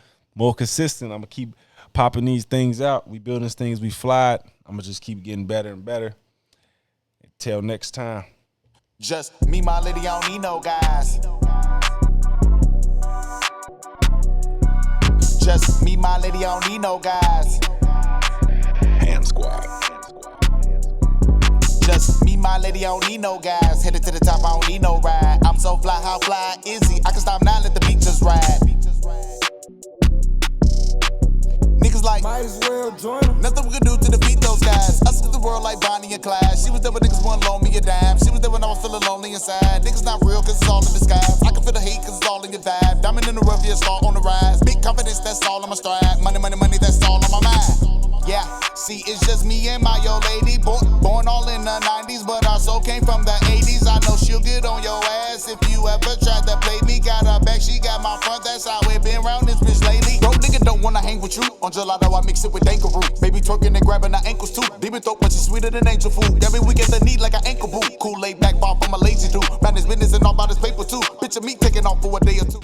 consistent. I'm gonna keep popping these things out. We building these things, we fly it. I'm gonna just keep getting better and better. Until next time. Just me, my lady, I don't need no guys. Just me, my lady, I don't need no guys. Hand squad. Just me, my lady, I don't need no guys. Headed to the top, I don't need no ride. I'm so fly, how fly is he? I can stop now, let the beat just ride. Niggas like, might as well join them. Nothing we can do to defeat those guys. Us to the world like Bonnie and Clyde. She was there when niggas wouldn't loan me a dime. She was there when I was feeling lonely inside. Niggas not real cause it's all in disguise. I can feel the hate cause it's all in your vibe. Diamond in the rough, yeah, start on the rise. Big confidence, that's all on my stride. Money, money, money, that's all on my mind. Yeah, see, it's just me and my old lady. Born all in the 90s, but our soul came from the 80s. I know she'll get on your ass if you ever tried to play me. Got her back, she got my front, that's how it been around this bitch lately. Bro, nigga don't wanna hang with you. On gelato, I mix it with Dankaroo. Baby twerking and grabbing her ankles too. Demon throat, but she's sweeter than angel food. Every week at the knee like an ankle boot. Kool-Aid back bar from a lazy dude. Man, his business and all about his paper too. Picture me taking off for a day or two.